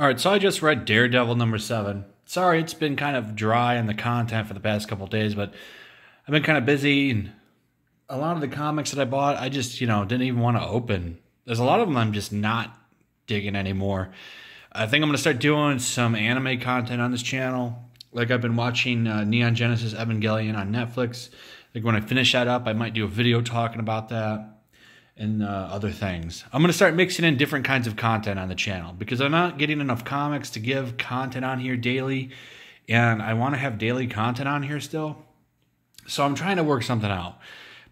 All right, so I just read Daredevil number 7. Sorry, it's been kind of dry on the content for the past couple of days, but I've been kind of busy, and a lot of the comics that I bought, I just, didn't even want to open. There's a lot of them I'm just not digging anymore. I think I'm going to start doing some anime content on this channel. Like I've been watching Neon Genesis Evangelion on Netflix. Like when I finish that up, I might do a video talking about that and other things. I'm going to start mixing in different kinds of content on the channel because I'm not getting enough comics to give content on here daily, and I want to have daily content on here still. So I'm trying to work something out.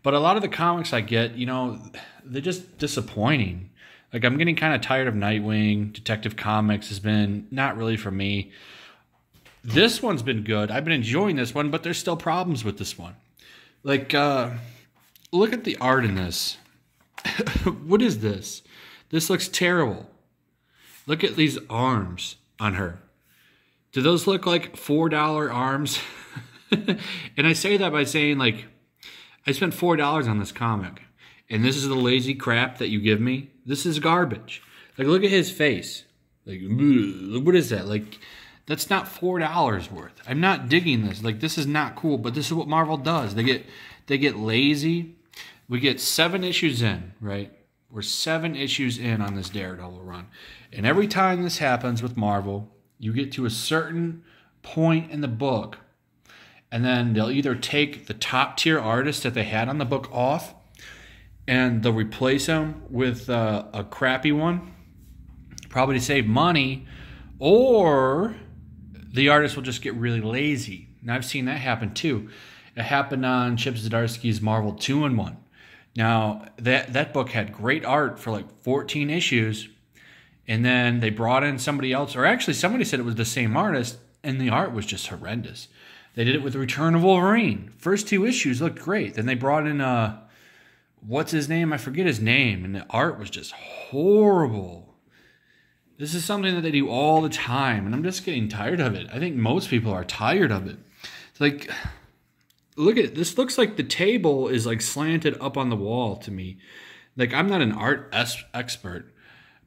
But a lot of the comics I get, they're just disappointing. Like I'm getting kind of tired of Nightwing. Detective Comics has been not really for me. This one's been good. I've been enjoying this one, but there's still problems with this one. Like, look at the art in this. What is this? This looks terrible. Look at these arms on her. Do those look like $4 arms? And I say that by saying, like, I spent $4 on this comic, and this is the lazy crap that you give me? This is garbage. Like, look at his face. Like, what is that? Like, that's not $4 worth. I'm not digging this. Like, this is not cool, but this is what Marvel does. They get lazy. We get 7 issues in, right? We're 7 issues in on this Daredevil run. And every time this happens with Marvel, you get to a certain point in the book, and then they'll either take the top tier artist that they had on the book off, and they'll replace them with a crappy one, probably to save money, or the artist will just get really lazy. And I've seen that happen too. It happened on Chip Zdarsky's Marvel 2-in-1. Now, that book had great art for like 14 issues, and then they brought in somebody else, or actually somebody said it was the same artist, and the art was just horrendous. They did it with Return of Wolverine. First 2 issues looked great. Then they brought in, what's his name? I forget his name, and the art was just horrible. This is something that they do all the time, and I'm just getting tired of it. I think most people are tired of it. It's like, look at this. Looks like the table is like slanted up on the wall to me. Like, I'm not an art expert,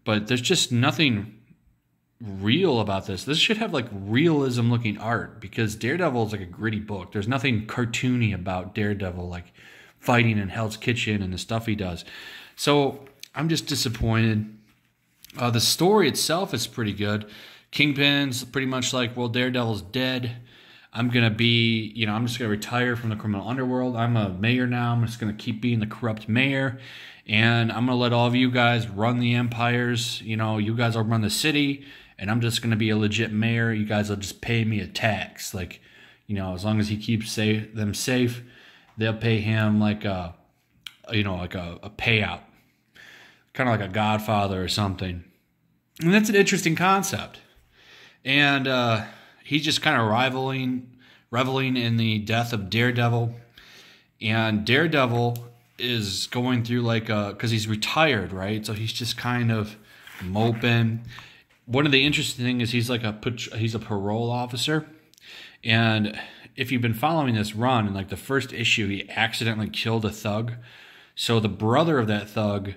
but there's just nothing real about this. This should have like realism looking art, because Daredevil is like a gritty book. There's nothing cartoony about Daredevil, like fighting in Hell's Kitchen and the stuff he does. So I'm just disappointed. The story itself is pretty good. Kingpin's pretty much like, well, Daredevil's dead. I'm going to be, I'm just going to retire from the criminal underworld. I'm a mayor now. I'm just going to keep being the corrupt mayor. And I'm going to let all of you guys run the empires. You guys will run the city. And I'm just going to be a legit mayor. You guys will just pay me a tax. Like, as long as he keeps them safe, they'll pay him like a payout. Kind of like a Godfather or something. And that's an interesting concept. And he's just kind of reveling in the death of Daredevil. And Daredevil is going through because he's retired, right? So he's just kind of moping. One of the interesting things is he's a parole officer. And if you've been following this run, in like the first issue, he accidentally killed a thug. So the brother of that thug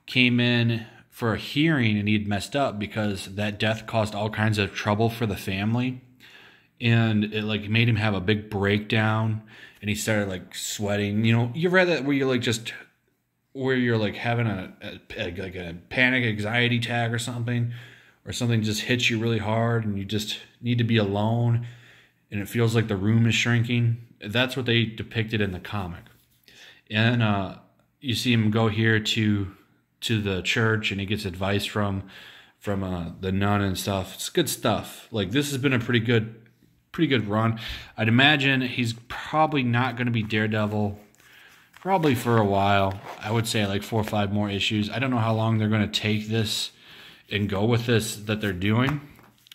came in for a hearing, and he'd messed up because that death caused all kinds of trouble for the family. And it like made him have a big breakdown, and he started like sweating. You read that where you're like having a panic anxiety attack or something just hits you really hard, and you just need to be alone, and it feels like the room is shrinking. That's what they depicted in the comic. And you see him go here to the church, and he gets advice from the nun and stuff. It's good stuff. Like, this has been a pretty good run. I'd imagine he's probably not going to be Daredevil probably for a while. I would say like 4 or 5 more issues. I don't know how long they're going to take this and go with this that they're doing,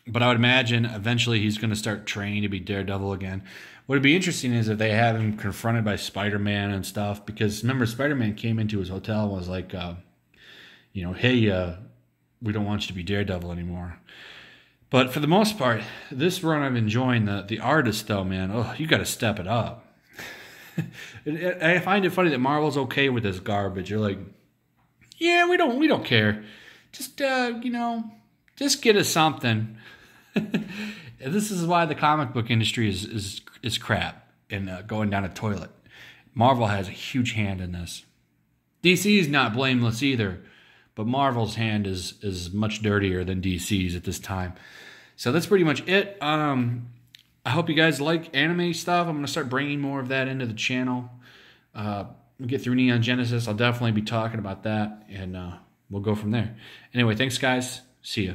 but I would imagine eventually he's going to start training to be Daredevil again. What would be interesting is if they have him confronted by Spider-Man and stuff, because remember, Spider-Man came into his hotel and was like, hey, we don't want you to be Daredevil anymore. But for the most part, this run I'm enjoying. The artist, though, man, you got to step it up. I find it funny that Marvel's okay with this garbage. You're like, yeah, we don't care. Just Just get us something. This is why the comic book industry is crap and going down a toilet. Marvel has a huge hand in this. DC is not blameless either, but Marvel's hand is much dirtier than DC's at this time. So that's pretty much it. I hope you guys like anime stuff. I'm going to start bringing more of that into the channel. We'll get through Neon Genesis. I'll definitely be talking about that, and we'll go from there. Anyway, thanks, guys. See ya.